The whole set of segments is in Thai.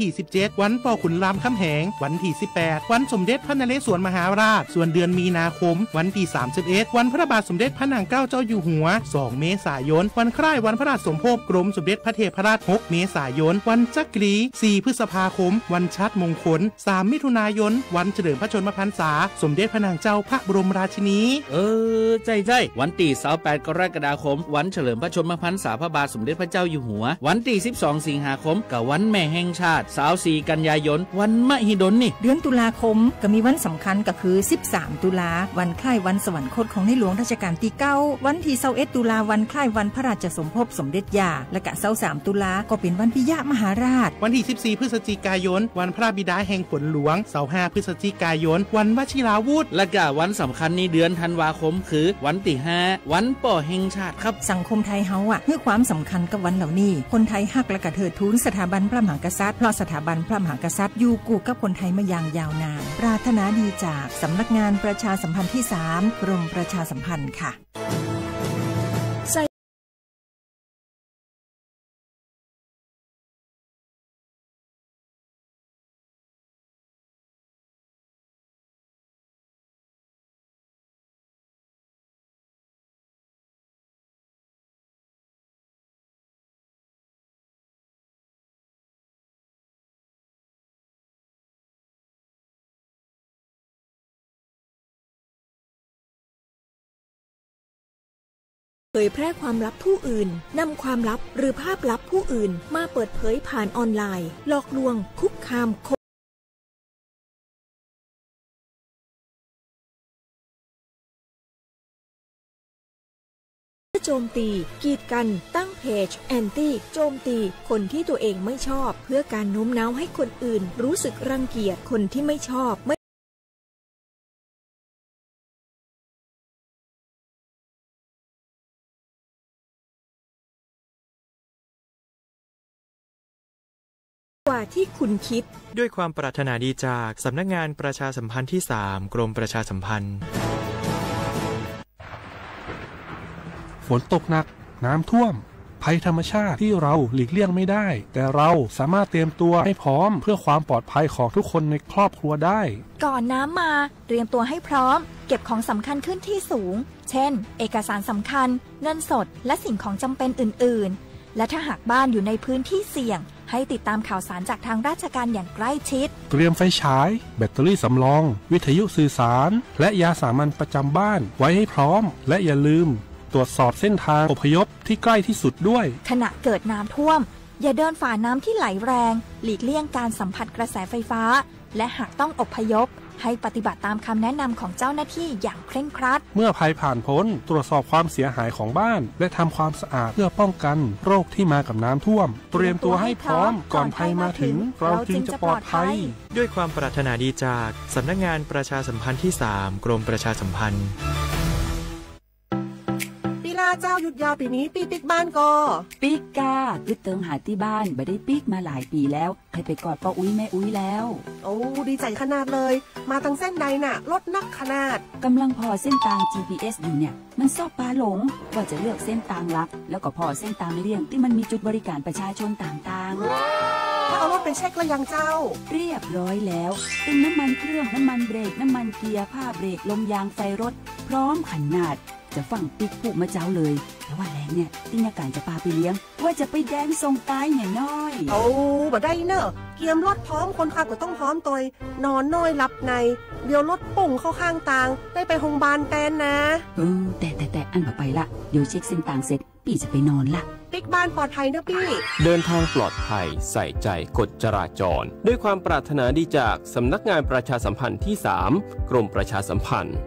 ที่17วันป่อขุนรามคำแหงวันที่18วันสมเด็จพระนเรศวรมหาราชส่วนเดือนมีนาคมวันที่31วันพระบาทสมเด็จพระนางเกล้าเจ้าอยู่หัว2เมษายนวันคล้ายวันพระราชสมภพกรมสมเด็จพระเทพราช6เมษายนวันจักรี4พฤษภาคมวันชัดมงคล3มิถุนายนวันเฉลิมพระชนมพรรษาสมเด็จพระนางเจ้าพระบรมราชินีใจวันที่28กรกฎาคมวันเฉลิมพระชนมพรรษาพระบาทสมเด็จพระเจ้าอยู่หัววันที่12สิงหาคมกับวันแม่แห่งชาติ24กันยายนวันมหิดลนี่เดือนตุลาคมก็มีวันสำคัญก็คือ13ตุลาวันคล้ายวันสวรรคตของในหลวงรัชกาลที่9วันที่21ตุลาวันคล้ายวันพระราชสมภพสมเด็จย่าและก็23ตุลาก็เป็นวันปิยมหาราชวันที่14พฤศจิกายนวันพระบิดาแห่งฝนหลวง25พฤศจิกายนวันวชิราวุธและก็วันสำคัญในเดือนธันวาคมคือวันที่5วันป่อแห่งชาติครับสังคมไทยเฮาให้ความสำคัญกับวันเหล่านี้คนไทยฮักและก็เทิดทูนสถาบันพระมหากษัตริย์เพราะสถาบันพระมหากษัตริย์อยู่คู่กับคนไทยมาอย่างยาวนานปรารถนาดีจากสำนักงานประชาสัมพันธ์ที่3กรมประชาสัมพันธ์ค่ะเผยแพร่ความลับผู้อื่นนำความลับหรือภาพลับผู้อื่นมาเปิดเผยผ่านออนไลน์หลอกลวงคุกคามโจมตีกีดกันตั้งเพจแอนตี้โจมตีคนที่ตัวเองไม่ชอบเพื่อการโน้มน้าวให้คนอื่นรู้สึกรังเกียจคนที่ไม่ชอบกว่าที่คุณคิดด้วยความปรารถนาดีจากสำนักงานประชาสัมพันธ์ที่3กรมประชาสัมพันธ์ฝนตกหนักน้ำท่วมภัยธรรมชาติที่เราหลีกเลี่ยงไม่ได้แต่เราสามารถเตรียมตัวให้พร้อมเพื่อความปลอดภัยของทุกคนในครอบครัวได้ก่อนน้ำมาเตรียมตัวให้พร้อมเก็บของสำคัญขึ้นที่สูงเช่นเอกสารสำคัญเงินสดและสิ่งของจำเป็นอื่นๆและถ้าหากบ้านอยู่ในพื้นที่เสี่ยงให้ติดตามข่าวสารจากทางราชการอย่างใกล้ชิดเตรียมไฟฉายแบตเตอรี่สำรองวิทยุสื่อสารและยาสามัญประจำบ้านไว้ให้พร้อมและอย่าลืมตรวจสอบเส้นทางอพยพที่ใกล้ที่สุดด้วยขณะเกิดน้ำท่วมอย่าเดินฝ่าน้ำที่ไหลแรงหลีกเลี่ยงการสัมผัสกระแสไฟฟ้าและหากต้องอพยพให้ปฏิบัติตามคำแนะนำของเจ้าหน้าที่อย่างเคร่งครัดเมื่อภัยผ่านพ้นตรวจสอบความเสียหายของบ้านและทำความสะอาดเพื่อป้องกันโรคที่มากับน้ำท่วมเตรียมตัวให้พร้อมก่อนภัยมาถึงเราจึงจะปลอดภัยด้วยความปรารถนาดีจากสำนักงานประชาสัมพันธ์ที่3กรมประชาสัมพันธ์เจ้าหยุดยาวปีนี้ปีปิกบ้านก็ปิกกาคือเติมหาที่บ้านไม่ได้ปิกมาหลายปีแล้วให้ไปกอดป้าอุ้ยแม่อุ้ยแล้วโอ้ดีใจขนาดเลยมาทางเส้นใดน่ะรถนักขนาดกำลังพอเส้นทาง GPS อยู่เนี่ยมันซอกปลาหลงว่าจะเลือกเส้นทางลักแล้วก็พอเส้นทางเลี่ยงที่มันมีจุดบริการประชาชนต่างๆถ้าเอารถไปเช็คแล้วยังเจ้าเรียบร้อยแล้วเติมน้ำมันเครื่องน้ำมันเบรกน้ำมันเกียร์ผ้าเบรกลมยางไฟรถพร้อมขนาดจะฟังปิ๊กผู้มาเจ้าเลยแต่ว่าแรงเนี่ยติญาการจะพาไปเลี้ยงว่าจะไปแดนทรงตายเนี่ยน้อยโอ้บ่ได้เนอะเกียมรถพร้อมคนขับก็ต้องพร้อมตัวนอนน้อยหลับในเดี๋ยวรถปุ่งเข้าข้างทางได้ไปโรงพยาบาลแตนนะแต่อันต่อไปละเดี๋ยวเช็คเส้นทางเสร็จพี่จะไปนอนละปิ๊กบ้านปลอดภัยนะพี่เดินทางปลอดภัยใส่ใจกฎจราจรด้วยความปรารถนาดีจากสำนักงานประชาสัมพันธ์ที่3กรมประชาสัมพันธ์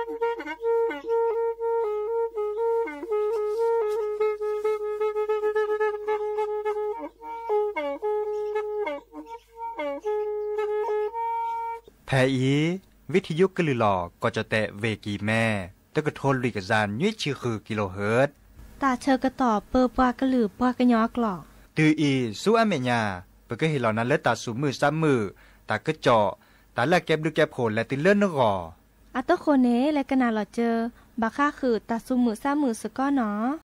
แพอีวิทยุกลือหลอกก็จะแตะเวกีแม่ตะกะทนลุยกะจานยุ้ยชื่อคือกิโลเฮิรตซ์ตาเชอกระต่อเปอปากระหลือปากระยอกหลอกตืออีสู้อเมญาเปก็เห็นเหล่านั้นและตาสูมือซ้ำมือตากระเจาะตาแลกแก็บดูแก็บโผล่และติเลื่อนนกออัตโคเนและกะนาหลอเจอบาค่าคือตาสูมือซ้ำมือสก้อเนาะ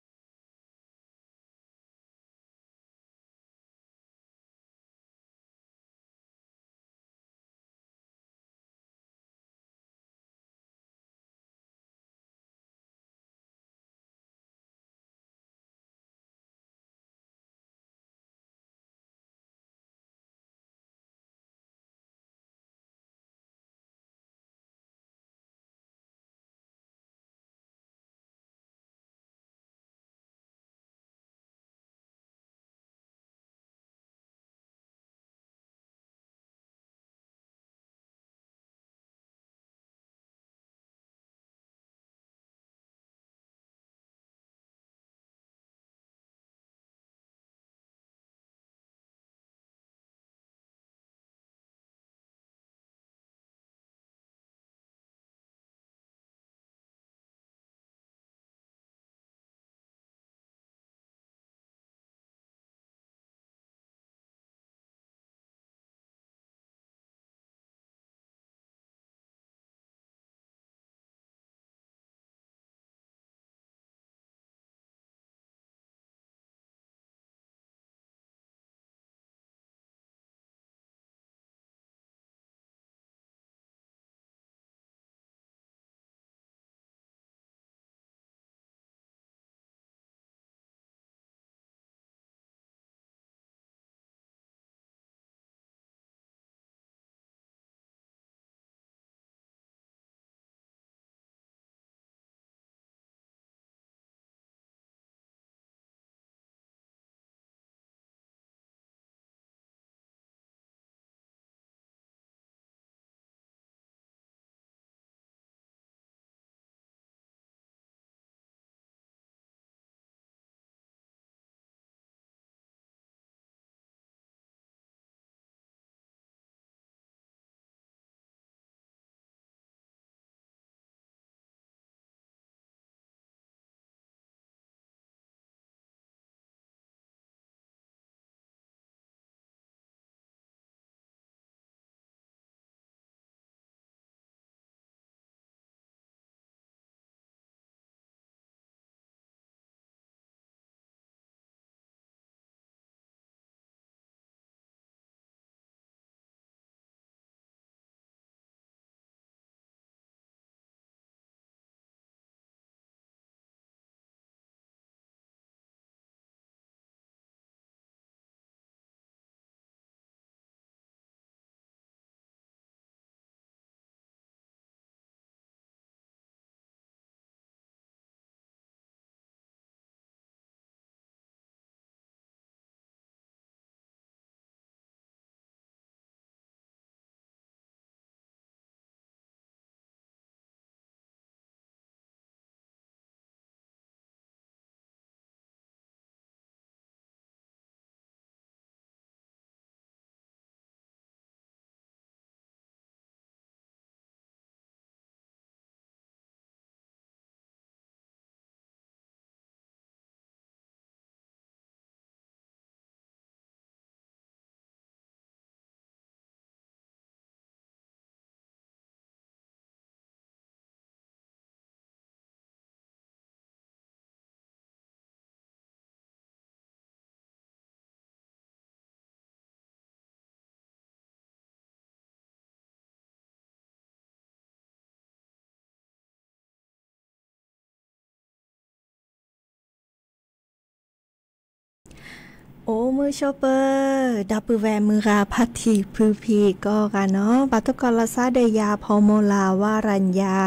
โอ้มือโชเปอร์ดับเบิลแวมือราพัทธีพือพีก็กันเนาะบัตรกรลาซาเดยาพอโมลาวารัญญา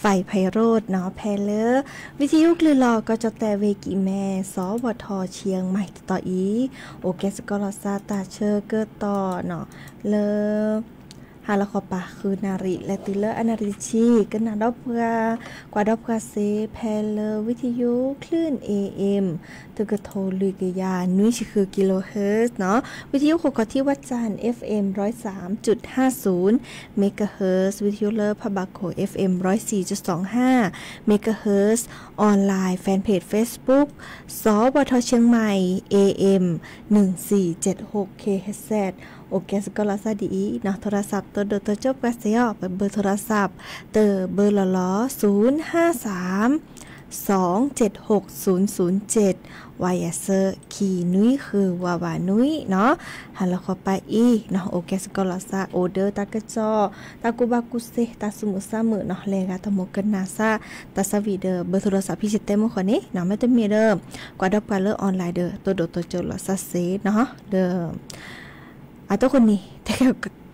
ไฟไพโรดเนาะแพเลวิทยุคลือลอก็จะแต่เวกิแม่สวทเชียงใหม่ต่ออีโอเคสกรลาซาตาเชอร์เกิดต่อเนาะเล ฮาลาคอปะคือนาริและติเลอร์อนาริชีกันนาดอบกากว่าดอบกาเซแพลวิทยุคลื่น AM ตุกโทลุยกยานุ้ยคือกิโลเฮิรตซ์เนาะวิทยุโคกที่วัดจันทร์ FM 103.50 เมกะเฮิรตซ์วิทยุเลอร์พบาโค FM 104.25 เมกะเฮิรตซ์ออนไลน์แฟนเพจ Facebook สบทเชียงใหม่ AM 1476 KHZ โอเคสกอลาซาดีเนาะโทรศัพท์ตัวเดตัวจบกันเสียไปเบอร์โทรศัพท์เตอเบอร์053 276 007 วายเซอร์คีนุ้ยคือวาวานุ้ยเนาะหันแล้วเข้าไปอีเนาะโอเคสกอลาซาโอเดอร์ตากระจอตากูบากุเซตาสมุซามือเนาะเลกาตโมกันนาซาตาสวีเดอร์เบอร์โทรศัพท์พิเศษเต็มคนนี้เนาะไม่ต้องมีเดิมกว่าดับกันเลอออนไลน์เดอตัวโดตัวจบลาซาเซเนาะเดิมตัวคนนี้แต่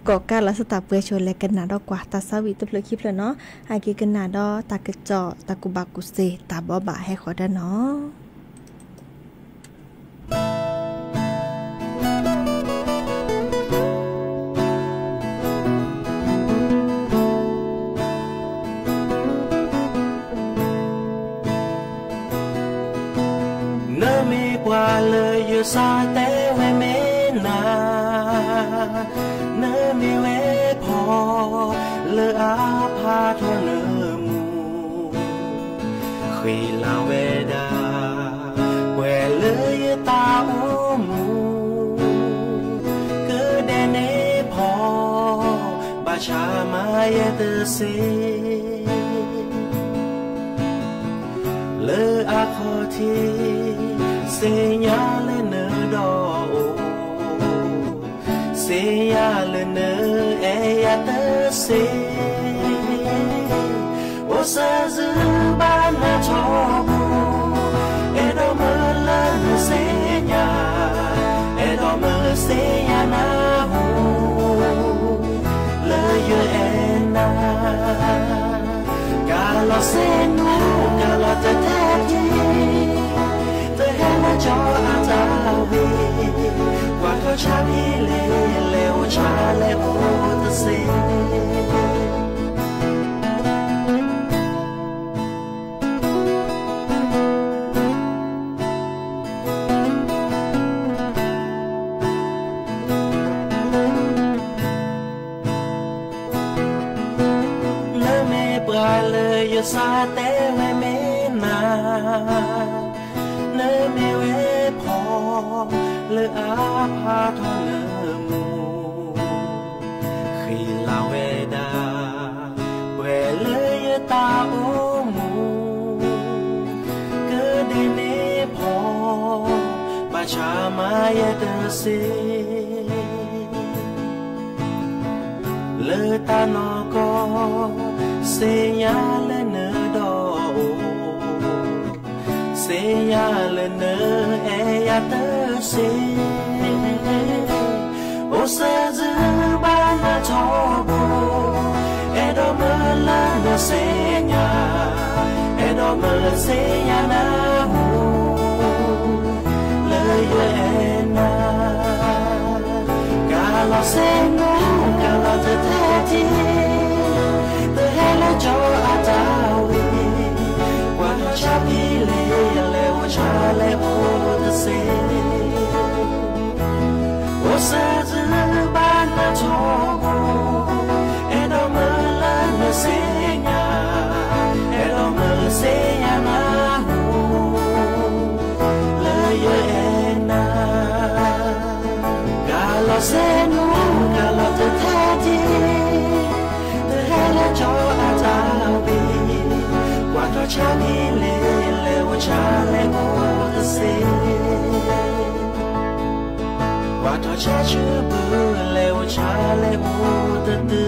ก็การลักษณะเปลือยชนและกันนาดอกว่าตาสวิตเปลือยคลิปแล้วเนาะหากิกันนาดอตากระจอตากุบากุเซตาบอบะให้ขอได้เนาะเนมีกว่าเลยอยู่ซาเตเวเมนาเนมีเวพอเลออาพาทอเนมูขีลาเวดาเวเลยตาอูมูก็เดเนพอบาชามาเยเตเซเลออาคอทีเสียเลเนดอเสียเลเนเอยาเตเซโอซาซึบานาทอบูเอดอเมลนเสียเอดอเมเสียนาหูเลเยเอนา Kalau senu kalau terjadi terhena jauh atawi waktu cari leo cari tersiซาเตเวเมนาเนเมเวพอเลออาพาทอเลมูขีลาเวดาเวเลยตาโอมูก็เดเนพอบาชามายเดเซเลตานอกเสียเลเนดอเสียเลเนเอยาเตเซโอเซซบานาทอบูเอดอเมลาเนเสียเอดอเมเสียนาหูเลยเยนากาลเซนูกาลเตเททีHela jo atawi Wano chapi le wo chale wo the se Wo sa zu ba na togo Edo mala na se nya Edo mala se nya na hu Le ye na Galo se nu galo te tati Hela jo atawi Quattro ciani le ucciale vuote se Quattro ciaci le ucciale vuote te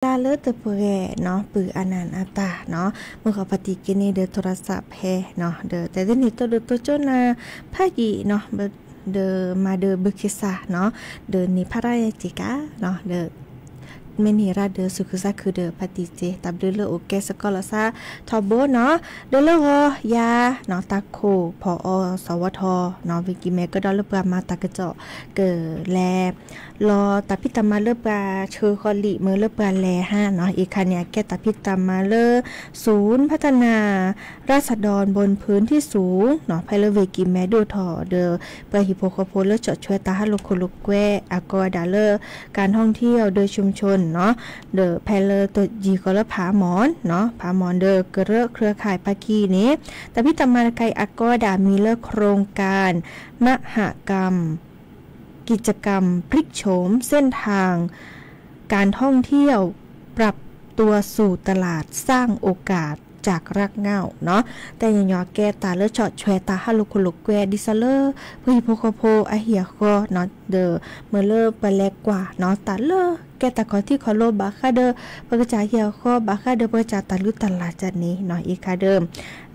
ลาเลิศตะเปแกเนาะปืออนันต์อาตาเนาะเมื่อเขาปฏิกิริยาเดอโทรศัพท์แพเนาะเดอแต่ที่นี่ตัวโจนาภากีเนาะเดอมาเดอบึกษาเนาะเดอนิพารายจิกาเนาะเดอเมนีราเดอสุขซาคือเดอปฏิเจตับเดอเลโอเกสกอลซาทอโบเนาะเดอเลโอยาเนาะตาโคพอสวทเนาะวิกิเมก็ดอลปรามาตากระเจาะเกิแลรอตาพิตามาเลปราเชอคอลิเมเลปราแล5เนาะอีกคันเนี่ยแกตาพิตามาเลศูนย์พัฒนาราษฎรบนพื้นที่สูงเนาะไพเลเวกิเมดูทอเดอปราฮิโปโคโพเลเจาะช่วยตาฮัลโลโคลุกแกอากอดาเลการท่องเที่ยวโดยชุมชนเนาะเดอแพเลตัวจีก็ละผาหมอนเนาะผาหมอนเดอกระเรเครือข่ายปากีนี้แต่พิตามาไกอากอดามีเลิกโครงการมหกรรมกิจกรรมพลิกโฉมเส้นทางการท่องเที่ยวปรับตัวสู่ตลาดสร้างโอกาสจากรักเงาเนาะแต่ยังยอแกตาเลเจาะแชวตาฮัลโลโคลุกแกดิซาเลเพื่อโพโคโพอาเฮียก็เนาะเดอเมื่อเลไปแลกกว่าเนาะตาเลแกตาขอที่ขอโลบาคาเดอประจาเฮียก็บาคาเดอประจาตาลุตลาดจันนี้เนาะอีคาเดิม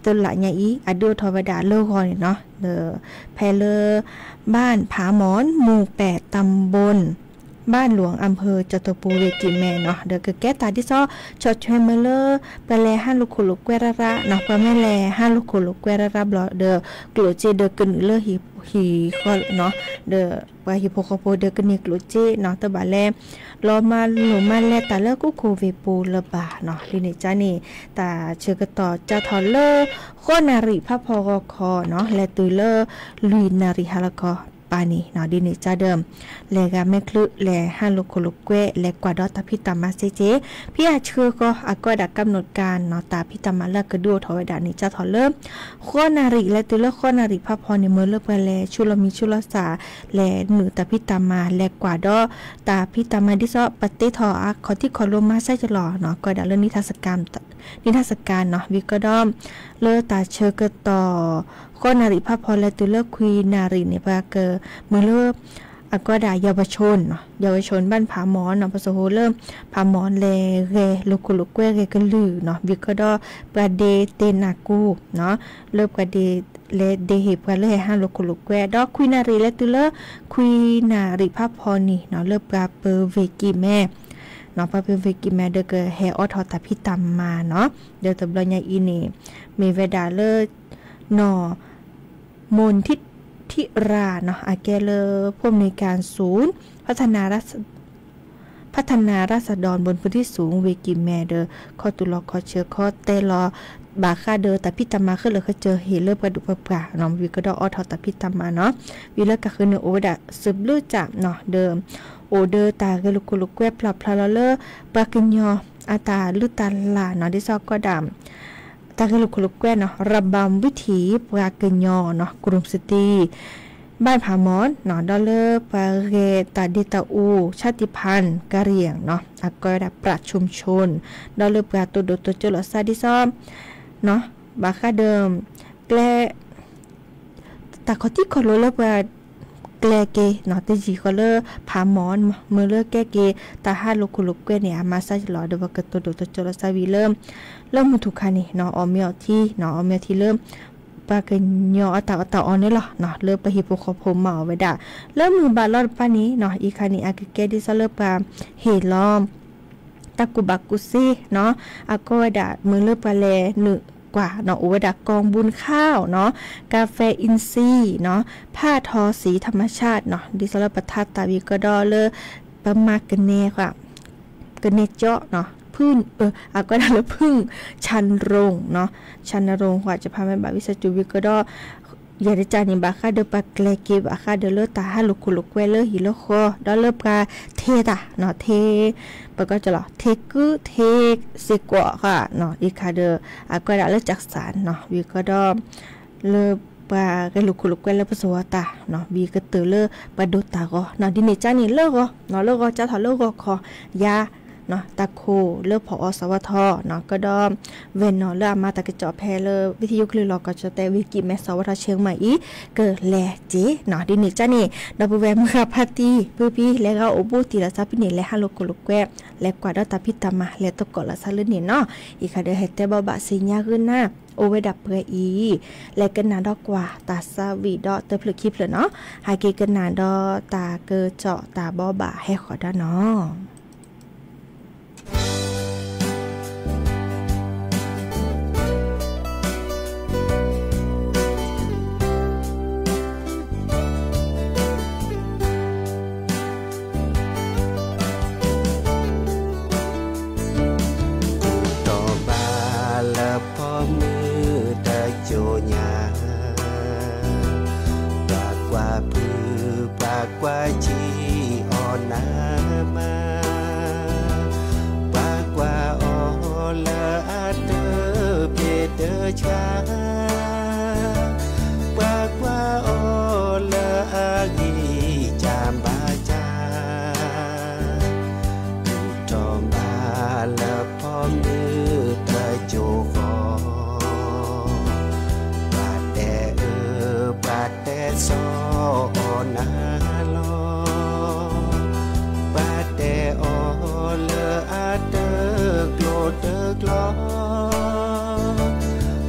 ตัวละเนี่ยอีอดูทวดาเลกอนเนาะเดอแพเลบ้านผาหมอนหมู่8ตำบลบ้านหลวงอำเภอจตุปูเวกิแมเนาะเดอแก้ตาที่ซ้อชดช่วยเมเลไปแล5ลูกโคลุกแกระระเนาะไปแม่แล5ลูกโคลุกแกระระบลเดอกลูเจเดอกึนเลฮีก็เนาะเดอไปฮิโปโคโปเดอกึนกลูเจเนาะตะบาแลรอมาหลูมาแลตาเลกุโคเวปูละบาเนาะลินิจานี่ตาเชื่อกต่อจะทอเลโคนาริพระพกคเนาะและตุเลลุยนาริฮาลกอปานีเนาะดินิจาเดิมเลกาแม่คลึแลฮัลโลโคลุกเกและกว่าดอตาพิตามาเซเจพี่อาเชื่อก็อากอดักกำหนดการเนาะตาพิตามาละกระดูทวดานิจะทอเริ่มโคนาริและตุเลโคนาริพระพรในเมื่อเลิกไปแลชุลมิชุลสาและหนูตาพิตามาและกว่าดอตาพิตามาดิซอปฏิทออักขอที่ขอลมมาใส่จะหล่อเนาะกว่าดาเรื่องนิทรรศการเนาะวิกดอมเลอตาเชื่อกต่อโคนาริพระพรและตุเลคุยนาริในปาเกอเมื่อเลิกอากอดาเยาวชนเนาะเยาวชนบ้านผาหมอนเนาะปะโซโฮเริ่มผาหมอนเลเรลูกุลุกเกเรกลือเนาะวิกดอประเดเตนากูเนาะเริ่มประเดเลเดเฮปกันเลย5ลูกุลุกเกดอกคุยนาริและตุเลคุยนาริพระพรนี่เนาะเริ่มปราเปเวกิแม่เนาะปราเปเวกิแม่เดกเฮออทอตาพิตามมาเนาะเดตบลญาอีนี่มีเวดาเลเนาะมนทิราเนาะอาแกเลผู้อำนวยการศูนย์พัฒนาราษฎรบนพื้นที่สูงเวกิแมเดอคอตุลอคอเชอคอเตลอบาคาเดอแต่พิตามาขึ้นเลยเขาเจอเฮเลกระดุกปลาเนาะวิกดออทอแต่พิตามาเนาะวิเลกคือเนโอดะสืบลื้อจับเนาะเดิมโอเดอตากลุกุลุกแวบพลับพลาเลอปากิญญออาตาลุตาลาเนาะดิซอกก็ดำตากลุกลุกแกเนาะระบำวิถีปราเกญอเนาะกรุงซิตี้บ้านผาหมอนเนาะดอลเลอร์ปาเกตาดิตาอูชาติพันธุ์กะเหรี่ยงเนาะอากอยดับปราชุมชนดอลเลอร์ปราตัวโดตัวเจลซาดิซอมเนาะบาคาเดิมแกลตาเขาที่คอโลเลอร์ปราแกลเกเนาะแต่จีคอเลอร์ผาหมอนเมื่อเลิกแกเกตาฮาโลคุลุกเกเนี่ยมาซาจลอเดวกตัวโดตัวเจลซาวีเริ่มมุทุคานี่เนาะออเมียที่เนาะออเมียที่เริ่มปาเกญญอตาออนนี่หรอเนาะเริ่มไปฮิโปโคโพมาเอาไว้ด่าเริ่มมือบาลอดปานี้เนาะอีคานี่อากิเกดิซาเลปาเฮลอมตะกุบักกุซีเนาะอาโกดามือเริ่มปาแลนึกว่าเนาะอุวดากองบุญข้าวเนาะกาแฟอินซีเนาะผ้าทอสีธรรมชาติเนาะดิซาเลปทัตตาวิกดอเลประมากันเนค่ะกันเนเจาะเนาะพึ่งก็ได้แล้วพึ่งชันรงเนาะชันรงกว่าจะพาไปบาวิสจูวิก็ดอยาดิจานิบาคาเดปาเกลเกบาคาเดเลตาฮาลุคุลุกเวเลฮิโลโคดอเลปาเทตาเนาะเทปก็จะหรอเทกุเทเซกวค่ะเนาะอีคาเดก็ได้เลจักสารเนาะวิก็ดเลปาเกลุคุลุกเวเลปสวตาเนาะวีก็เตเลปาโดตาก็เนาะดิเนจานี่เลก็เนาะเลก็จะถอเลก็คอยา เนาะตะโคเลือกผอสวทเนาะก็ดอมเวนเนาะเลือกมาตะกะเจาะแพเลวิทยุคลื่นล็อกก็จะแต่วิกิแม่สวทเชียงใหม่อีเกิดแลเจเนาะดินี่จ้านี่ดับเบิลแวมือพาตีพื้พี่แล้วก็โอบูตีละซาพินี่และฮัลโลโกโลแกและกว่าดอตาพิตามาและตะกอละซาลืนี่เนาะอีค่ะเดเฮแต่บ่บะสิญาขึ้นหน้าโอเวดับเพื่ออีและกันนาดอกกว่าตาซาวีดอเตอพลึกคลิปเลยเนาะหายเกกันนาดอตาเกอเจาะตาบ่บ่าให้ขอด้าเนาะqua chi ona ma pa qua o la ate pe de cha pa qua o la agi cham ba cha to ma la pho mu ta jo kho pa te so ona lo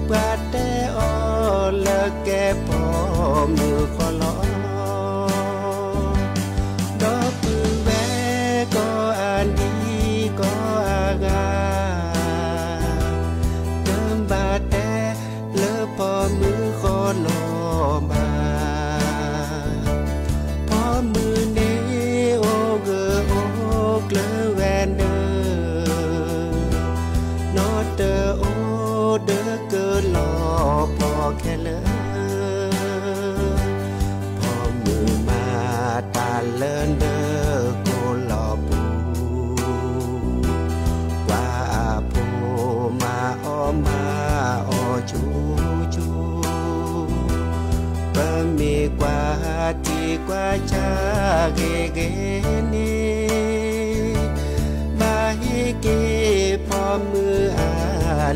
qua te o le ke po mu kho lo do pu ve ko an di ko aga kem ba te le po mu kho lo ba po mu ne o ge o gle venแค่เลพอมือมาตาเลินเด้อโกหลอปูว่าปูมาอ้อมาอ้อชูชูเพิ่มมีกว่าที่กว่าชาเกเกนี่มาให้เก็บพอมืออา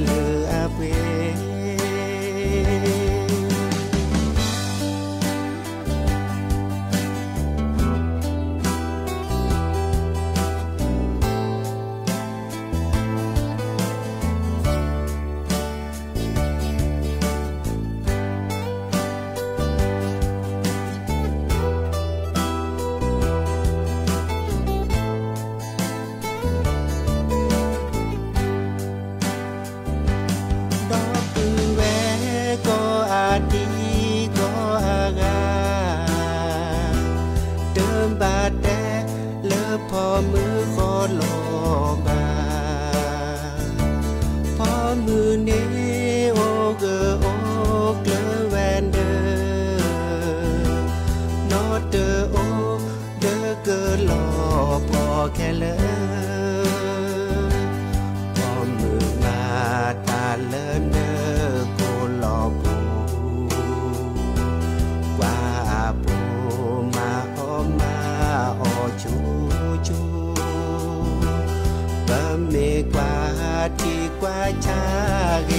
เลือเวพอมือขอลอบาพอมือเนโอเกอโอเกลแวนเดอร์นอเดอโอเดอเกอลอพอแค่เลพอมือมาตาเลินเดอโกลอปูว่าปูมาออมาออชูมีกว่าที่กว่าชาเก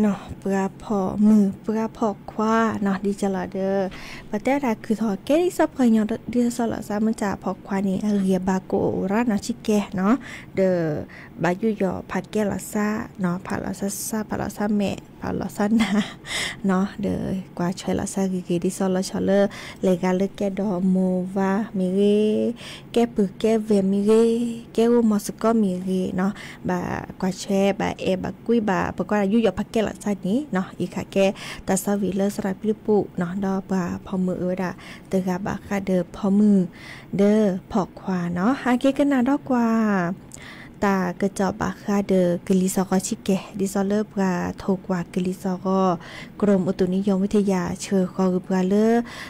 เนาะเปลือพอมือเปลือพอคว้าเนาะดีจะละเด้อประเทศใดคือถอแก้ที่ซับกันยอดีสละซามันจะพอควานี่เรียบาโกรานาชิแกเนาะเด้อบายุยอผัดแก้ละซาเนาะผัดละซาผัดละซาแม่ผัดละซานาเนาะเด้อกว่าช่วยละซากีดิสละชอเลเลกาเลแกดอโมวามิเรแกปึกแกเวมิเรแกอุมอสก็มิเรเนาะบากว่าแชบาเอบากุยบาปกว่ายุยอผัดแก้ละซานี้เนาะอีค่ะแกตาสวีเลสระพิปุเนาะดอบาพอมือเอดาเตกาบาค่ะเด้อพอมือเด้อพอกขวาเนาะหาเกกันนาดอกกว่าตากระจอบาคาเดอกลิซอกชิเกดิซอเลอร์ปราโทกว่ากลิซอกกรมอุตุนิยมวิทยาเชอคอรุปราเลอ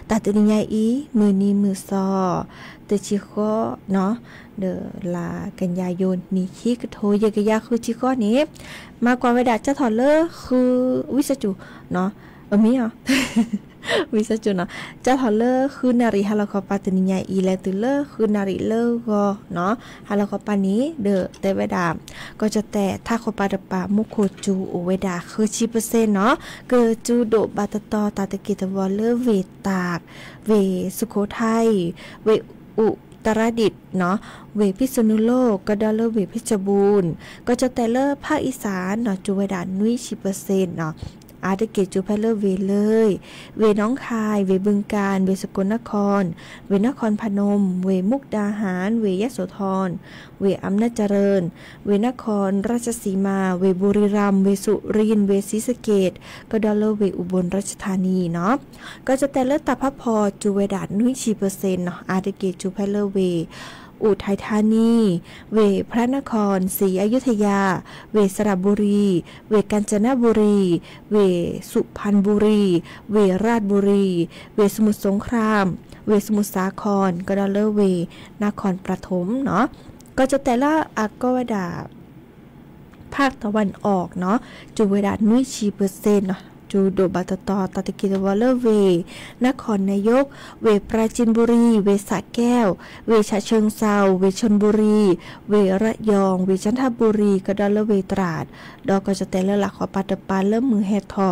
ตาตุนิยาอีมือนีมือซอเตชิโกเนาะเดอลากันยายนนี่คิกโทเยกยาคือชิโกนี้มากกว่าเวลาจะถอดเลอคือวิสจุเนาะมีอ่ะวิสจุเนาะจะถอดเลอคือนาริฮาลคอปาตนิยาอีแลตุเลอคือนาริเลอก็เนาะฮาลคอปานี้เดอแต่เวดาก็จะแต่ถ้าคอปาดปามุโคจูโอเวดาคือชิเปอร์เซ็นต์เนาะเกอจูโดบาตตอตาตะกิตวอลเลอเวตากเวสุโขทัยเวอุตรดิตถ์เนาะเวพิษณุโลกก็ดอลเลอร์เวพิจบูรณ์ก็จะแต่เลอภาคอีสานเนาะจูเวดานุยชิเปอร์เซ็นต์เนาะอาตะเกจูไพเลอร์เวเลยเวน้องคายเวบึงกาฬเวสกลนครเวนครพนมเวมุกดาหารเวยโสธรเวอำนาจเจริญเวนครราชสีมาเวบุรีรัมย์เวสุรินทร์เวศรีสะเกษก็ดอลเลอร์เวอุบลราชธานีเนาะก็จะแต่เลอตาพพจูเวดานุยชิเปอร์เซ็นต์เนาะอาตะเกจูไพเลอร์เวอุทัยธานีเวพระนครศรีอยุธยาเวสระบุรีเวกาญจนบุรีเวสุพรรณบุรีเวราชบุรีเวสมุทรสงครามเวสมุทรสาครก็ดอลเลอร์เวนครปฐมเนาะก็จะแต่ละอากวดาภาคตะวันออกเนาะจูเวดานุยชีเปอร์เซ็นต์เนาะจูโดบาตตอตาตะกิตวอลเลอร์เวนครนายกเวปราจีนบุรีเวสระแก้วเวฉะเชิงเซาเวชลบุรีเวระยองเวจันทบุรีกระดอลเลอร์เวตราดดอกก็จะแต่ละหลักของปัตตปาเริ่มมือแฮทอ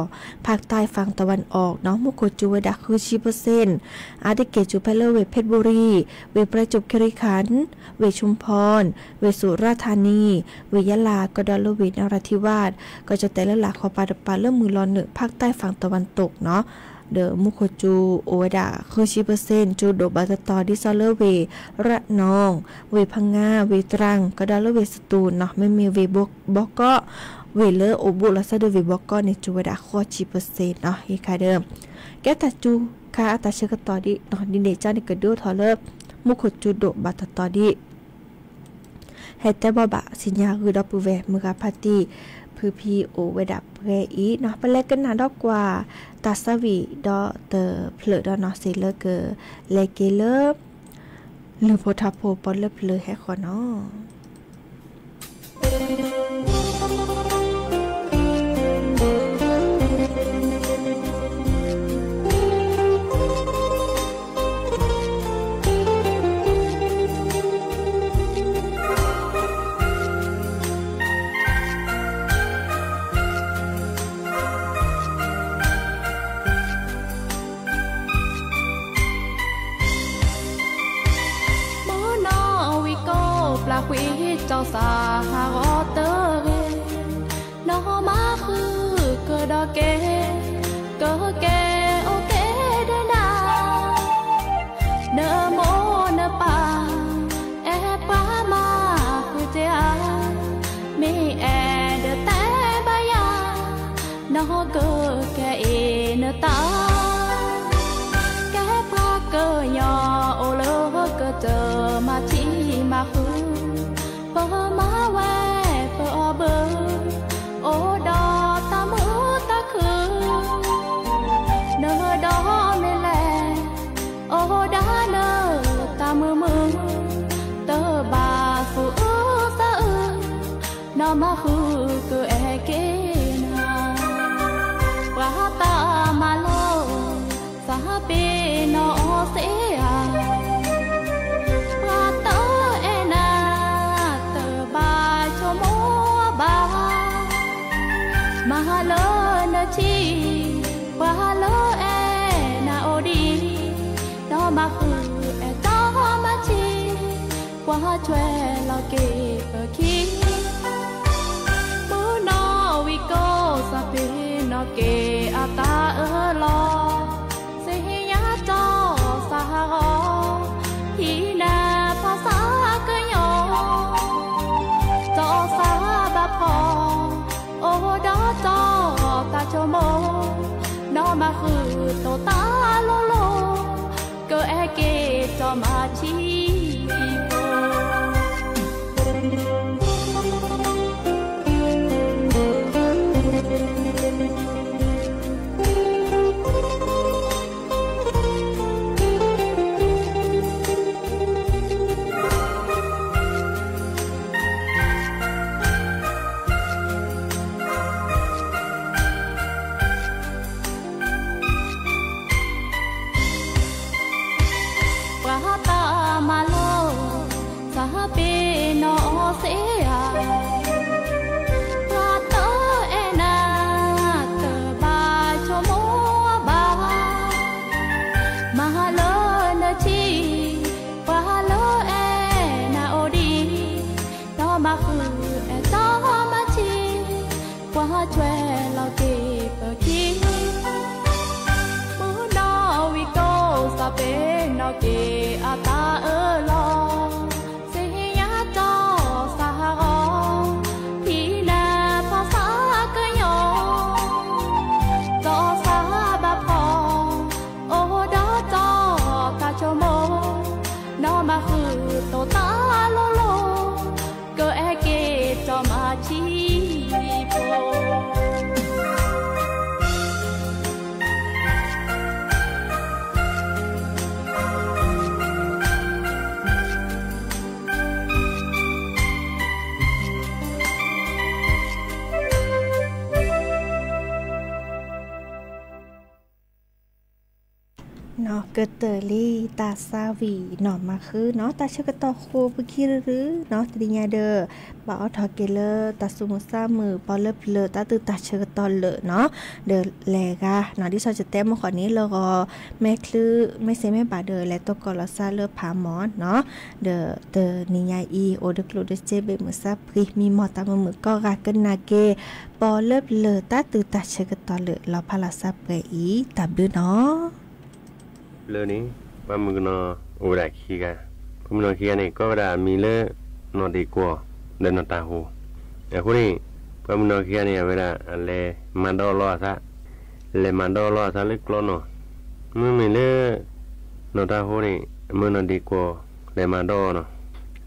ภาคใต้ฝั่งตะวันออกน้องมุโกจูเวดาคือชีเปอร์เซ็นต์อาติเกจูไพเลอร์เวเพชรบุรีเวประจวบคีรีขันธ์เวชุมพรเวสุราษฎร์ธานีเวยะลากระดอลเลอร์เวนราธิวาสก็จะแต่ละหลักของปัตตปาเริ่มมือรอหนึ่งภาคใต้ฝั่งตะวันตกเนาะเดอมุโคจูโอเวดาคือชิเปอร์เซ็นต์จูโดบาตตอดิซอลเลอร์เวระนองเวพังงาเวตรังก็ดอลเลอร์เวสตูลเนาะไม่มีเวบอกก็เวเลอร์โอบุลาซาเดเวบอกก็ในจูเวดาข้อชิเปอร์เซ็นต์เนาะอีกค่ะเดิมแกตาจูคาตาเชกตอดิเนาะดินเดจานิกดูทอเลอร์มุโคจูโดบาตตอดิเฮตเตบอบะสิญญาคือดอปูเวมือกาพาตีคือพีโอเวดับเรอีเนาะไปเล็กกันนาดอกกว่าตาสวีดอเตอเพลดอเนาะเซเลเกอเลเกเลหรือโพธาโพปอลเลเพลให้ขอเนาะคุยเจ้าสาหากอเตอร์น้องมาคือเกิดเกเกิดเกโอเคเดนาเนโมเนปาแอปามาคือเจ้ามีแอเดแต่บายาน้องเกิดแกเอเนตาแกพาเกยอโอเลเกเจอมาที่มาคือเปิดมาแวเปิดเบอร์โอดอตามือตาคือเนอดอไม่แลโอดาเนอตามือเตอบาฟูสะนอมาคือเกอเกนาปราตามาโลสาเปนอเสียมาเล ว่าช่วยเราเก็บคิดมือนอวิโกสะเพนอเกอาตาลอเสียจอสาหอที่นาภาษาเกยอจอสาบะพอโอดอจอตาโชโมนอมาคือโตตาโลโลเกอเกจอมาชีโช่วยเราเก็บคิดมือนอวิโกสะเปนอเกอาตาลอเสียจอสาหอที่นาภาษาเกยอจอสาบะพอโอดอจอตาโชโมนอมาคือโตตาโลโลเกอเกจอมาชีโพเนาะเกิดเตอรี่ตาซาวีหนอมาคือเนาะตาชกตอโคปุคิหรือเนาะตริญาเดอบ่เอาทอเกเลตาสุมุซามือปอเลเพลตาตือตาชกตอเลเนาะเดแลกาเนาะที่เขาจะเต็มมาขอนี้แล้วก็แม่คลือไม่เซแม่บาเดและตกอลซาเลผาหมอนเนาะเดเตนิญาอีโอเดกลูเดเจเบมือซาพริมีหมอตามือก็กากันนาเกปอเลเพลตาตือตาชกตอเลเราพาลาซาเปอีตับดืเนาะเลนี้ว่ามึงนอโอดาคีกันผมนอคีกันนี่ก็ได้มีเลนอดีกว่าเดินนอตาหูแต่คนนี้พอมึงนอคีกันนี่เวลาเลมันดอลอซะเลมันดอลอซะเล็กล้อนอมึงมีเลนอตาหูนี่มึงนอดีกว่าเลมันดอเนาะ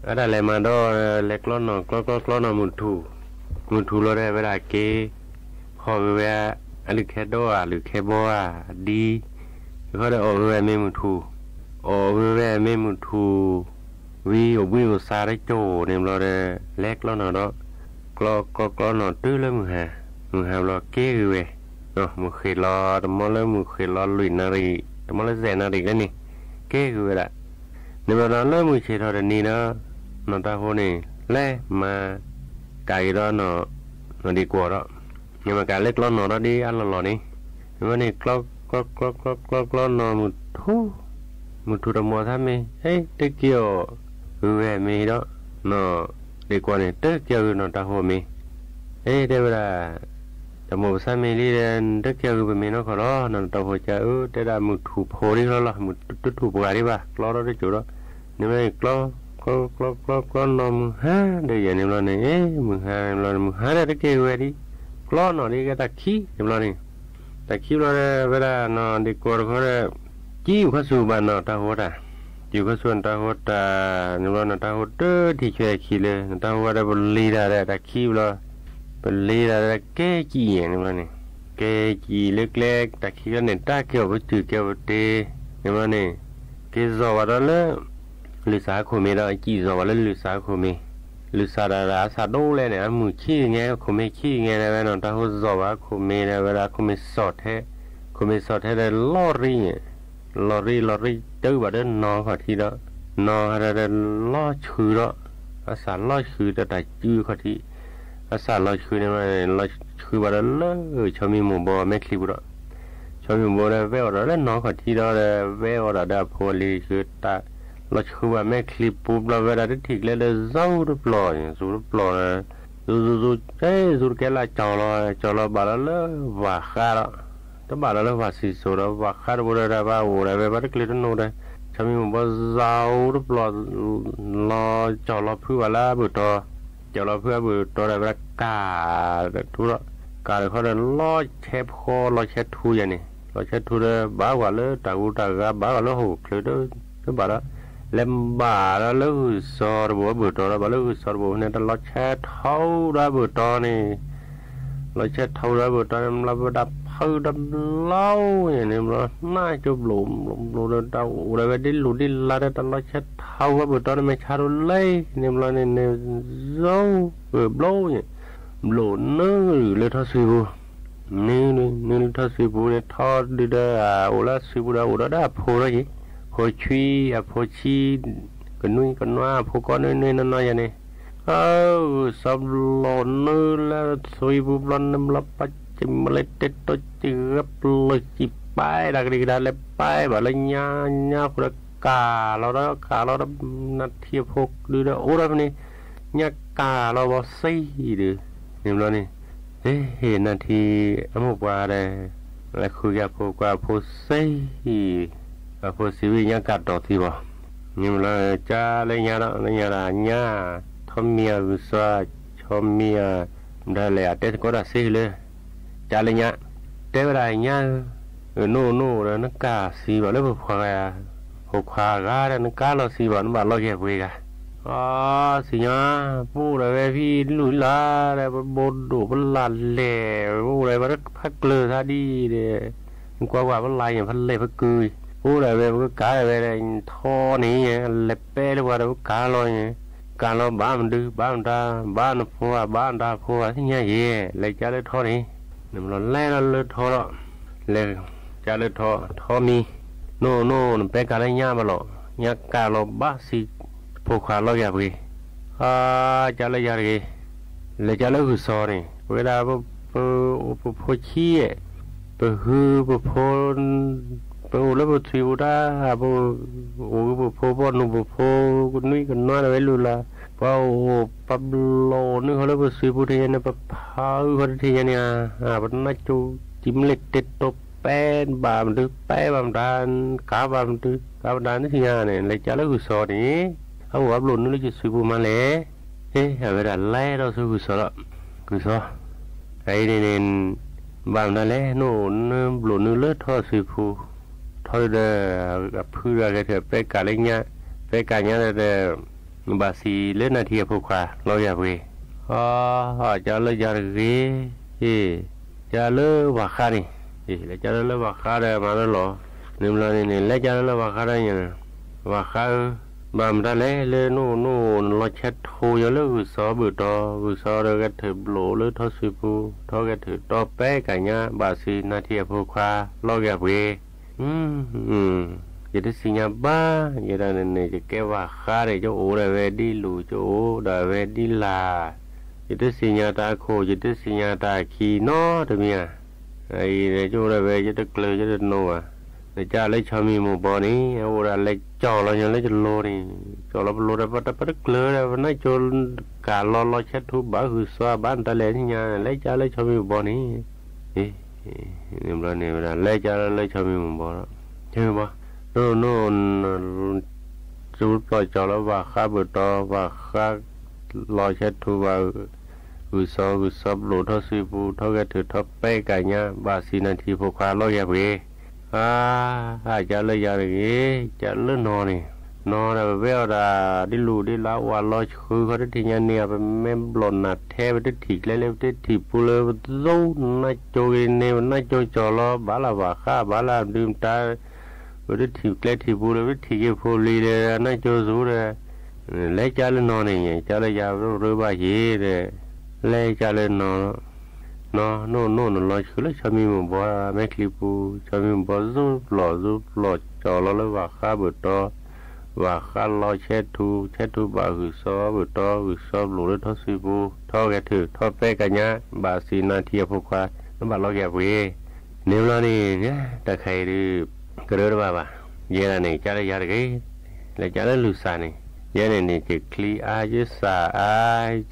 อะไรเลมันดอเล็กล้อนอกล้อนอมุทูเราได้เวลาเกพอเวลาหรือแค่ดอหรือแค่บัวดีเขาได้ออกเรือไม่มุทูออกเรือไม่มุทูวิวซาได้โจเนี่ยเราได้เล็กแล้วเนาะกลอเนาะตื้อแล้วมึงหาเราเก้คือเว้ยเนาะมึงเคยรอแต่มอแล้วมึงเคยรอลุยนารีแต่มอแล้วแสนนารีกันนี่เก้คือเว้ยละเนี่ยเราเริ่มมึงเคยรอแต่นี่เนาะนอนตาโหนี่แล่มาไก่แล้วเนาะดีกว่าแล้วเนี่ยมาการเล็กแล้วเนาะเราดีอันหล่อนี่เนี่ยนี่กลอนอมุทุระมัวทำไมเฮ้ยเด็กเกี่ยวเว้ยมีเนาะเนาะเด็กกว่านี่เด็กเกี่ยวนอนตาหัวมีเฮ้ยเดี๋ยวเวลาแต่มัวสามีลีเดนเด็กเกี่ยวกับมีเนาะเขาล้อนอนตาหัวจะเดี๋ยวมุทุโพนี่เขาล้อมุทุถูปกาดีป่ะล้อเราได้จุดแล้วนี่ไม่กล้อนอมึงฮะเดี๋ยวอย่างนี้เราเนี่ยมึงฮะได้เด็กเกี่ยวเว้ยดิกล้อนอนี่ก็ตะขี้เดี๋ยวเราเนี่ยแต่คิดว่าเวลานอนดีกว่าเขาได้จิ้วข้าสู่บ้านนอนตาหัวตาจิ้วข้าส่วนตาหัวตาเนี่ยว่านอนตาหัวเด้อที่ช่วยคิดเลยตาหัวได้บริลาได้แต่คิดว่าบริลาได้แก่จีอย่างนี้ว่านี่แก่จีเล็กๆแต่คิดว่าเนี่ยตาเกี่ยวกับจืดเกี่ยวกับเตะเนี่ยว่านี่เกี่ยวกับอะไรหรือสาคูมีเราจีจอว่าหรือสาคูมีหรือสาดาสาโดเลยเนี่ยมือขี้ไงคูมีขี้ไงนะเวลาตาหัวจอว่าคูมีนะเวลาคูมีสอดให้ได้ลอรี่ตื้อว่าเดินนอขอทีละนอให้ได้ลอชื่อละอาสาลอชื่อแต่ได้จื้อขอทีอาสาลอชื่อเนี่ยมันลอชื่อว่าเดินเลยชอบมีหมู่บ่ไม่คลิปละชอบมีหมู่บ่ได้เวลาเล่นนอขอทีละเวลาได้พอลีคือตา เราคือว่าแม่คลิปปุ๊บเราเวลาได้ถิกเลยเจ้ารูปหล่อสูรูปหล่อดูเอ้สูแกละจอเราบาละเลยว่าข้าละแต่บาละเลยว่าสิสูเราว่าข้าบุระบ้าโอ้ไรแบบนั้นคลิปนั้นโน้ตเลยฉันมีมันว่าเจ้ารูปหล่อจอเราเพื่อละบุตรจอเราเพื่อบุตรอะไรแบบกาทุละกาเลยเขาเลยล้อเชฟคอล้อเชฟทูอย่างนี้ล้อเชฟทูเลยบ้ากว่าเลยตากูตากาบ้ากว่าเลยหูคลิปนั้นก็บาละเล่มบ่าแล้วเลือดสอดบัวเบื่อตัวแล้วบ่เลือดสอดบัวเนี่ยตลอดแช่เท้าได้เบื่อตัวนี่เราแช่เท้าได้เบื่อตัวเราดับเพื่อดับเล่าอย่างนี้เราหน้าจุบหลุมเราเดาเราไปดิ้นหลุดดิ้นลาได้ตลอดแช่เท้าว่าเบื่อตัวนี่ไม่ชารุเลยเนี่ยเราเนี่ยเจ้าเบื่อโบเนี่ยหลุดเนื้อเลยท้าสิบูนี่ท้าสิบูเนี่ยทอดดีเด้อโอลาสิบูได้โอลาได้พูดอะไรพอชีพอชีกันนุ่ยกันว่าพอก้อนนุ่ยนั่นน้อยอย่างนี้สับหลอนนื้อแล้วสวยบุบลอนน้ำลับปัจจิมเล็ดเต็ดตัวจีบเลยจีบไปดักดีดักเล็บไปแบบเลยญ่าคนกาเราได้นาทีพกดูได้โอ้ได้ปะนี่ญ่ากาเราบอซี่ดูนี่มันนี่เห็นนาทีอมุกว่าได้แล้วคุยกับพวกว่าพอซี่พอสิวิญญากัดต่อที่บ่นี่มันจะเลยญาละญาทอมเมียวิสาชอมเมียได้เลยแต่ก็ได้สิเลยจะเลยญาแต่เวลาญาโน่แล้วนักกาสีบ่เลยพวกควากาแล้วนักกาเราสีบ่บ่เราแยกเวกสิญาผู้ใดพี่ลุยลาแล้วบนดูบนลานแหล่ผู้ใดบ่พักเกลือท่าดีเด้กว่ามันลายอย่างพันเล่พักกุยผู้ใดแบบก็กาแบบอะไรท่อนี้ไงเล็บเป้หรือว่าแบบกาลอยไงกาลอยบ้านมันดื้อบ้านตาบ้านพัวบ้านตาพัวที่เงี้ยเย่เลยจะเลยท่อนี้นี่มันแล่เลยท่อละเลยจะเลยท่อมีโน่เป็นการเล่นย่ามาหรอกย่ากาลอยบ้าสิพวกขาลอยอย่างไรจะเลยอย่างไรเลยจะเลยหุ่นซอนี่เวลาพอขี้ไปหือไปพ้นไปแล้วไปทิวได้ไปไปพ้นนุ่มไปพ้นนุ่ยกันน้อยอะไรรู้ละเพราะปั๊บโลนึกเขาแล้วไปทิวที่นี่ไปพาเขาที่นี่มันน่าจูจิ้มเล็ดเต็ดตบแป้นบามดื้อแป้บามดานกาบามดื้อกาบามดานนี่ที่นี่เลยจะแล้วหุ่นซอนี่เขาบอกว่าโลนึกเลยจะทิวมาเลยเวลาไล่เราทิวหุ่นซอละหุ่นซอไอ้นี่บางนั่นแหละโน่นหลุดเลือดทอดสิผู้ทอดเด้อเพื่ออะไรเถอะไปการเลี้ยงไปการเงี้ยเด้อบาสีเล่นนาทีผู้ขาเราอยากไปจะเลยอยากไปจะเลิกว่าข้านี่แล้วจะเลิกว่าข้าได้มาแล้วหรอนี่มันนี่แล้วจะเลิกว่าข้าได้ยังว่าข้าบางนั่นแหละเลยโน่เราเช็ดโถยเลิกวิศบุตรเด็กเถิดโหลเลยทอดสิผู้ทอดเถิดต่อไปกันเงี้ยบาสีนาทีผู้ขาเราอยากไปjadi sinya ba jadi nene jadi wakare jo ora wedi lu jo da wedi la jadi sinya ta ko jadi sinya ta ki no demia ai ne jo ora we jadi kle jadi no a ne ja le chami mo bo ni ora le cho lo nya le lo ni cho lo da pa kle da na jo ka lo chet thu ba hu swa ban ta le nya le ja le chami bo ni ni bla ni bla le ja le chami mo boใช่ป่ะโน่จูดปล่อยจอแล้วว่าข้าเบิดต่อว่าข้าลอยเช็ดทูว่าอุซอบหลุดเท่าซีฟูเท่าแกถือท็อปเป้ไก่เนี้ยบาสีนาทีพวกข้าลอยแย่ไปจะเลยอย่างนี้จะเลื่อนนอนนี่นอนแบบเวลาดิลูดิลาวันลอยคือเขาได้ทีเนี้ยไปแม่บลอนนัดแท้ไปได้ถีกเล่ๆได้ถีบปูเลยโซ่น่าโจยเนี่ยน่าโจยจอล้อบาลาว่าข้าบาลาดื่มตาวันที่เกล็ดที่บูเลยวันที่เกี่ยวกับลีเลยนั่นโจซูเลยเล่จ่าเลยนอนนี่ไงจ่าเลยยาวรู้ว่าเย่เลยเล่จ่าเลยนอนโน่ลอยคือเลยชามีมันบ่แม่คลิปูชามีมันบ่ซูหล่อจอแล้วว่าข้าเบิดต่อว่าข้าลอยเช็ดทูบาหือซอเบิดต่อหือซอหลุดเลยทอสิบูทอแกถือทอเป้กันเนี้ยบาสีนาทีพวกควาน้ำบาลอยแกเว่เนี่ยเรานี่เนี่ยตะไคร้ดื้อกระโดดบ้าเยอะนี่จะได้ยาดี เลยจะได้ลูกสาวนี่ยันนี่จะคลีอาจะสาอา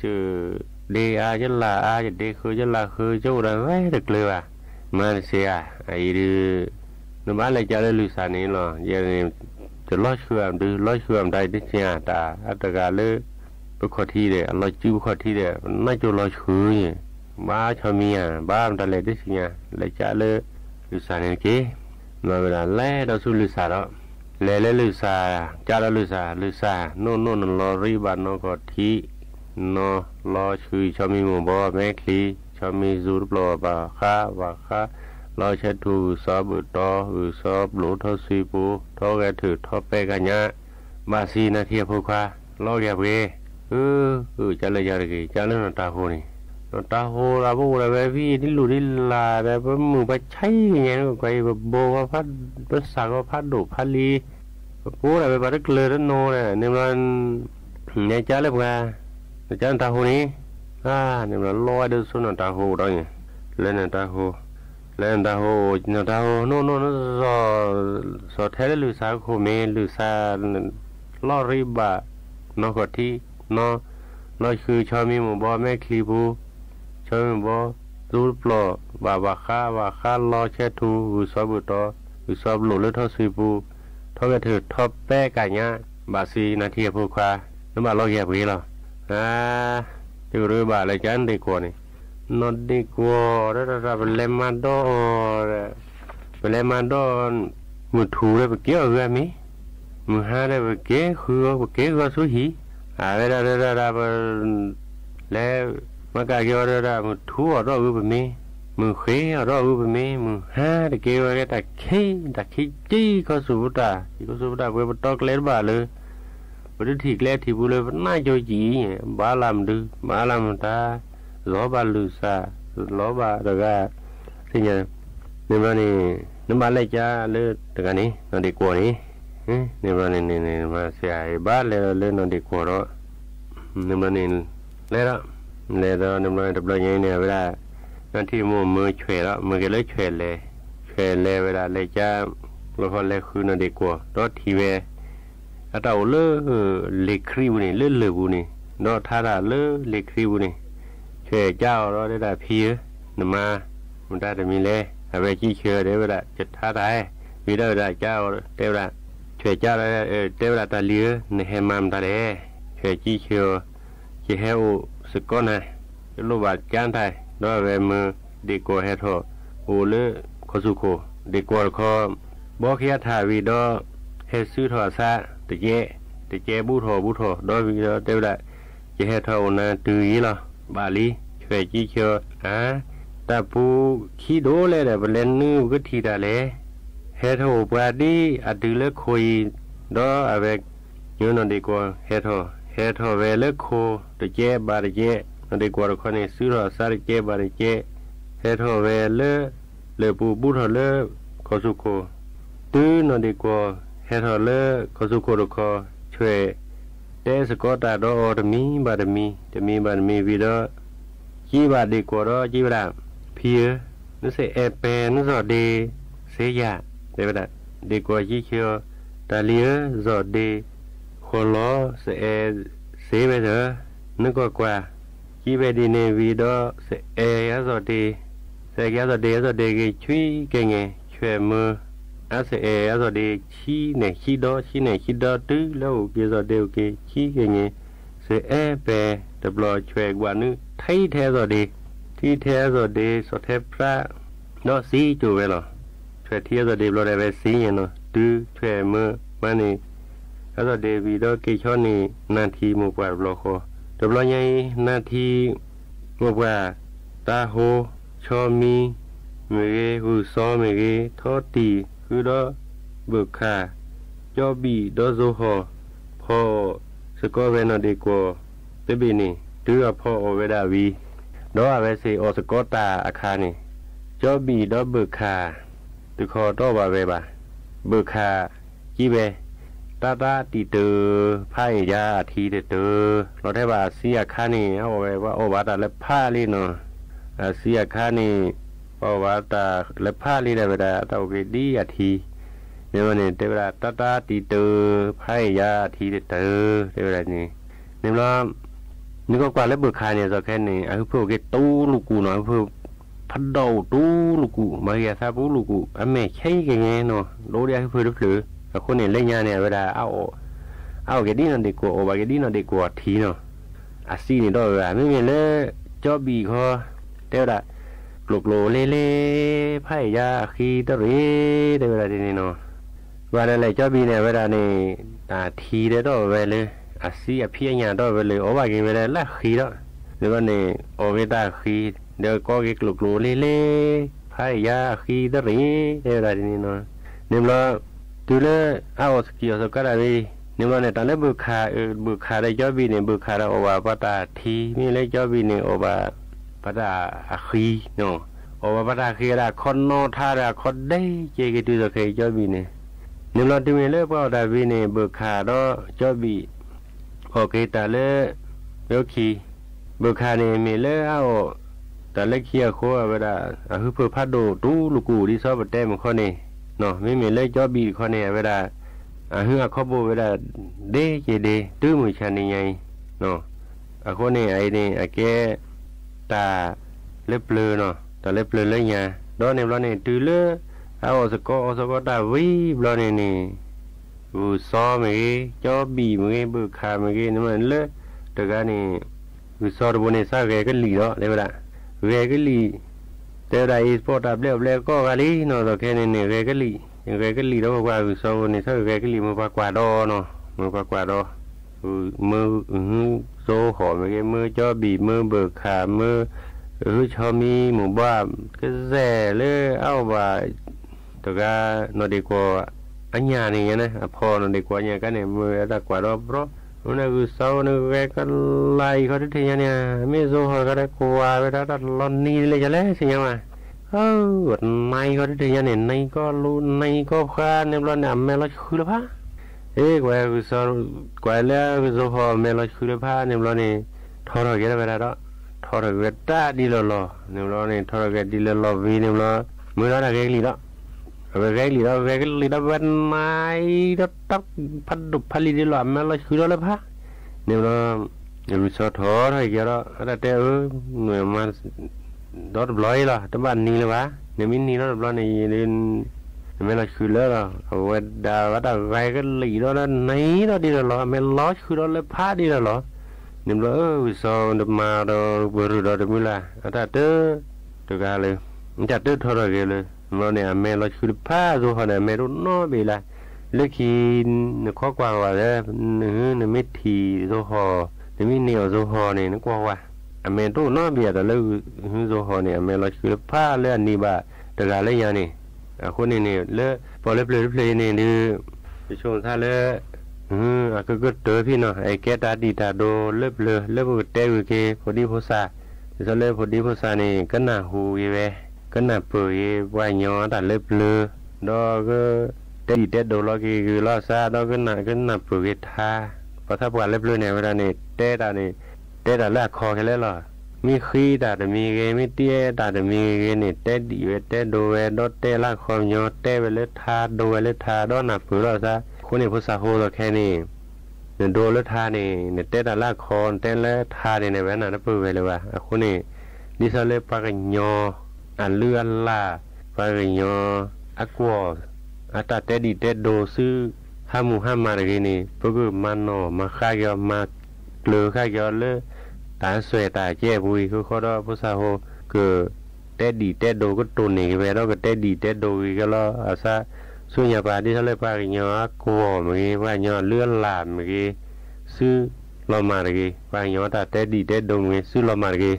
จะเดอาจะลาอาจะเดคือจะลาคือจะอะไรไว้เด็กเลยว่ะมาเสียไอ้ดื้อนึกว่าเลยจะได้ลูกสาวนี่หรอยันนี่จะลอยเชื่อมดื้อลอยเชื่อมได้ดิเสียตาอัตกาเลยไปขอที่เด้อลอยจิ้วขอที่เด้อน่าจะลอยเชื่อบ้าชาวเมียบ้ามันทะเลดิเสียเลยจะเลยลูกสาวนี่เก๋มาเวลาแล่เราสู้ลูกสาวแล้วเลลูกสาจ้าลูกสาโน่นลอรีบานนก็ที่นอลอชื่อชอมีหมู่บ่แม่คลีชอมีจูรปลอบาค่าว่าค่ารอเช็ดถูซอบตอซอบหลูทอซีปูทอแกถือทอเปกันยะมาซีนาเทียพูควาลอเรียบเกจ้าเลยจ้าเลยนตาโหนี่นตาโหลาบูลาเวพี่นี่หลุดิลาแบบมือไปใช้เงี้ยก็ไปแบบโบว่าพัดภาษาก็พัดดุพัดลีพูดอะไรไปบัดเกลือนั่นโน่เนี่ยนี่มันเนี่ยจ้าเลยป่ะจ้าตาโหนี่นี่มันลอยเดินสุนตาโหได้ไงเล่นตาโหโน่สอแท้ลือสาโคเมลือสาลอริบะนอกที่นอลอยคือชอมีหมู่บ่แม่คลีบูชอมีบ่รูปปลอบาค่าลอเชตูซอบุตอซอบหลุดทอซีบูทอกระถือทอแป้กันยะบาซีนาทีพูควาน้ำบาลอกแยบวีหรอที่รู้บาอะไรจันดีกว่านี่นอดีกว่าเราเป็นเลมาดอนมือถูได้ไปเกี่ยวกับมีมือหาได้ไปเกี่ยวกับสุฮีเวลาแล้วมากายเรามือถูเราอุปมีมือเขยเราอุปมีมือหาได้เกี่ยวกับตะขี้จี้ก็สุดาเว็บตอกเล็ดบาเลยบริถิกเล็ดที่บุเลยน่าจะจีบาลามตาล้อบาลูซาล้อบาดกาสิ่งนี้มันนี่น้ำบาเลยจ้าเลือดกันนี้นอนดีกว่านี้นี่มันนี่มาเสียบาเลยนอนดีกว่าแล้วนี่มันนี่เลยน้ำมันดับเลยเนี่ยเวลานั่นที่มือเฉยแล้วมือก็เลยเฉยเลยเวลาเลยจ้าเราพอเลยคือนอนดีกว่ารถทีเวถ้าเราเลือเล็กคริวนี่เลือบุนี่รถท่าเราเลือเล็กคริวนี่เชื่อเจ้าเราได้พี่นมามันได้แต่มีเล่อะไรขี้เชื่อได้เวลาจัดท่าได้วิได้เจ้าเทวดาเชื่อเจ้าได้เทวดาตาเลี้ยในแหมามตาเด้เชื่อขี้เชื่อขี้เฮวสก้อนนะลูกบาดจานไทยด้วยเวมือดีกว่าเฮโทโอเลือขสุโคดีกว่าขอบอกเฮียถ่ายวีดอเฮซื้อถอดซาตะเจบูโทด้วยวีดอเทวดาจะเฮโทนะตื้อยี่หรอบาลีช่วยจี้เชื่อแต่ปูขี้โดเลยแต่เป็นเล่นนึกก็ทีได้เลยเฮโทปาดีอัดดื้อเลิกคุยดออะไรยืนนอนดีกว่าเฮโทเวเลิกโคตะเจบาตะเจนอนดีกว่าคนนี้ซื้อหรอซาตะเจบาตะเจเฮโทเวเลปูบูทเลขอสุโคตื้อนอนดีกว่าเฮโทเลขอสุโคตะคอช่วยเดสกอตาดอตมีบาดมีวิดอจีบาดีกว่าจีบาเพียนึกเสเอเปนึกสอดดีเสียเดบาดีกว่าจีเชียวตาเลียสอดดีคนล้อเสไปเถอะนึกกว่าจีไปดีในวิดอเสยสอดดีเสยสอดดีกี่ช่วยเก่งช่วยมือเสสอดดีชี้เนี่ยชี้ดอตื้อแล้วกี่สอดดีกี่ชี้เก่งเสเปดับลอยช่วยกว่านึกไทยแท้สอดีที่แท้สอดีสอดแทบพระเนาะซีจูเวลช่วยเทียสอดีเราได้ไปซีเนาะตื้อช่วยมือมานี่แล้วสอดีวีดอกี่ช่อนี่นาทีหมู่กว่าบลอคอดับลอยใหญ่นาทีหมู่กว่าตาโฮชอมีเมเกหูซอเมเกทอตีคือดอเบิกขาจอบีดอโซฮอพอสกอเวนอดีกว่าเตบีนี่ตื้อพ่อโอเวดาวีดอเวซีออสกอตาอาคานี่จอบีดอเบิกขาตุคอตอบาเวบาเบิกขาจีเวตาติเตอไพ่ยาทีเตอเราได้บาเสียคานี่เอาไว้ว่าโอบาตาและผ้าลีเนาะเสียคานี่โอบาตาและผ้าลีได้เวลาตาโอเคดีอาที เนี่ยวันนี้เดี๋ยวตาตีเตอไพ่ยาทีเตอเดี๋ยวนี้เนี่ยเรานี่ก็กว่าแล้วเบิกขายเนี่ยจะแค่นี้ไอ้พวกเกตู้ลูกกูเนาะพวกพัดดาวตู้ลูกกูมาเฮียซาบูลูกกูอันแม่ใช่กันไงเนาะรู้ได้เพื่อหรือแต่คนเนี่ยเล่นยาเนี่ยเวลาเอาเกดี้นั่นดีกว่าโอบาเกดี้นั่นดีกว่าทีเนาะอาซีนี่ด้วยว่าไม่มีเลยจอบีเขาเดี๋ยวละกลุกโลเล่ไพ่ยาคีตะรีเดี๋ยวละทีนี้เนาะว่าอะไรจอบีเนี่ยเวลาเนี่ยทีเดี๋ยวด้วยเลยอาซีอภิญญาด้วยเลยโอบาเกเวลาละคีแล้วเดี๋ยวเนี่ยโอเวตาคีเดี๋ยวก็เกลุกโลเล่ไพ่ยาคีตะรีเดี๋ยวละทีนี้เนาะเนี่ยเราดูเลยเอาสกิลสกัดอะไรนี่ว่าเนี่ยตอนนี้บุคาได้จอบีเนี่ยบุคาได้โอวาปตาทีมีเลยจอบีเนี่ยโอวาปตาอาคีเนาะโอวาปตาคีได้คนโนทาได้คนได้เจกิตุสเคจอบีเนี่ยนี่เราดูเลยว่าดาบีเนี่ยบุคาได้จอบีโอเคแต่เลยเบลคีบุคาเนี่ยมีเลยเอาแต่เลยเคียโคเวลาคือเพื่อพัดโดตู้ลูกูที่ชอบเต้มันข้อนี้เนาะไม่มีเลยจอบีข้อนี้เวลาเฮือข้อบูเวลาเดเจเดตื้อมือชันนี่ไงเนาะคนนี้ไอ้นี่แกตาเล็บเลือเนาะตาเล็บเลือเลยไงดอนเนี่ยเราเนี่ยตื้อเลือเอาสกอตาวิบเราเนี่ยบูซ้อมือจอบีมือบุคามือนี่มันเลือแต่การนี่บูซ้อตัวนี้ซาเกก็หลีเนาะเลยเวลาเกก็หลีแต่ได้สปอร์ตอัพเร็วก็กะลีเนาะตัวแค่นี้เนี่ยเกก็หลียังไงก็ลีแล้วว่าคือโซนี่ถ้าไงก็ลีมือกว่าดอเนาะมือกว่าดอมือโซหอมไงมือจอบีมือเบิกขามือชอมีหมู่บ้านก็แซ่เลยเอาว่าตัวก็นอดีกว่าอันยานี่นะพอนอดีกว่าเนี่ยก็เนี่ยมือตะกว่าดอเพราะนั่นคือโซนี่แกก็ไล่เขาที่เนี่ยไม่โซหอก็ได้กว่าไปแล้วลอนนี่เลยจะแล้วสิยังไงในก็ได้ยังเนี่ยในก็รู้ในก็ข้าเนี่ยเราเนี่ยแม่เราคือละพะกว่าคือสกว่าแล้วคือสพอแม่เราคือละพะเนี่ยเราเนี่ยทอร์เกตไปแล้วทอร์เกตดีลอเนี่ยเราเนี่ยทอร์เกตดีลอวีเนี่ยเราเมื่อเราเกลีแล้วเกลีแล้ววันไหนเราตักพัดดุพัดลีดีลอแม่เราคือละพะเนี่ยเรารู้สึกท้ออะไรเกี่ยวกับแต่หน่วยมาดอดบลอยล่ะแต่บ้านนี้เลยวะเนี่ยมินนี่ดอดบลอยนี่เรียนไม่ละคือแล้วเอาไว้ดาวดาวไกก็หลีแล้วนะไหนเราดีแล้วไม่ล้อคือเราเลยพาดีแล้วเนี่ยเราวิศวกรรมเราบริษัทเราไม่ละแต่เต้ตัวกันเลยจัดเต้ทอร์เกเลยเราเนี่ยไม่เราคือพาตัวเขาเนี่ยไม่รู้น้อยไปละเลือกกินเนี่ยข้อกว่าว่าเนี่ยเนี่ยไม่ทีตัวเขาเนี่ยไม่เหนียวตัวเขาเนี่ยนึกว่าอเมริกาโน่เบียดแล้วฮึโซฮอเนี่ยอเมริกาคือผ้าเลือดนี่บ่าแต่ละเลยยังนี่คนนี้เนี่ยเลือดพอเลือดนี่ดื้อช่วงท่าเลือดก็เตอพี่เนาะไอ้แกตาดีตาโดเลือดเตะวิเกพอดีพอซาจะเลือดพอดีพอซานี่ก็น่าหูยี่เวก็น่าเปื่อยว่าย้อนแต่เลือดดอก็เตะดีเตะโดล้อกีคือล้อซาดอก็น่าเปื่อยท่าพอถ้าปวดเลือดเนี่ยเวลานี่เตะตานี่เตะแต่แรกคอแค่แล้วหรอมีขี้แต่มีเกมีเตี้ยแต่มีเกนี่เตะดีเวเตะโดเวดอเตะลากคอยอเตะเวเลทาโดเวเลทาดอหนักผือเราซะคนนี้ภาษาโฮเราแค่นี้เนี่ยโดเลทานี่เนี่ยเตะแต่ลากคอเตะเลทาเนี่ยในแว่นน่ะปื้อไปเลยว่ะคนนี้ดิฉันเลยปากยออันเลือล่าปากยออักวออัตเตะดีเตะโดซื้อห้ามูห้ามาอะไรนี่พวกมันเนาะมาฆ่ายอมาเกลือฆ่ายอเลยตาสวยตาเจ็บบุยคือเขาได้ภาษาโฮคือเตะดีเตะโดก็ตัวนี้ไปแล้วก็เตะดีเตะโดก็แล้วอาซาส่วนใหญ่ปาที่เขาเลยปากยอกลัวเมื่อกี้ว่ายอเลื่อนหลามเมื่อกี้ซื้อลอมาเมื่อกี้ปากยอตาเตะดีเตะโดเมื่อกี้ซื้อลอมาเมื่อกี้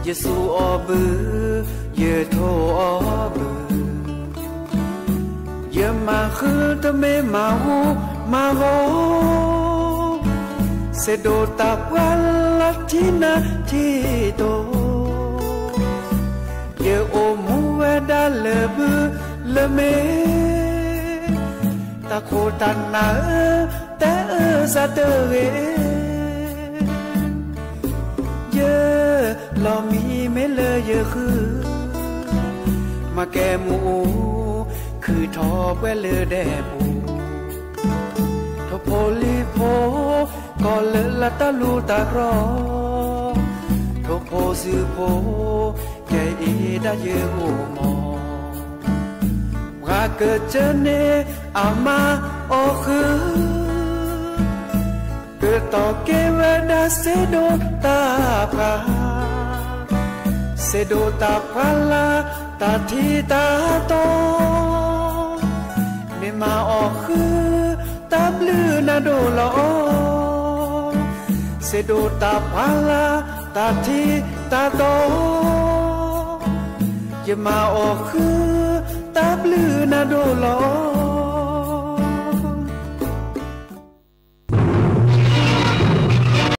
อย่าสู้อบืออย่าโทอบืออย่ามาคือแต่ไม่มาหูมาโว เสโดตาพันละที่นาที่โตเยโอมูเวดาเลบุเลเมตาโคตันนาแต่ซาเตเรเยลอมีเมเลเยคือมาแกมูคือทอเวเลแดปูทโพลีโพก็เลละตาลูตารอทโพสือโพแกอีดาเยโอมอราเกิดเจเนอามาโอคือเกิดต่อเกเวดาเซโดตาพาเซโดตาพาลาตาทีตาโตเนมาออกคือตาบลือนาโดลอเซโดตาพาลาตาทีตาโตอย่ามาออกคือตาบลือนาโดลอ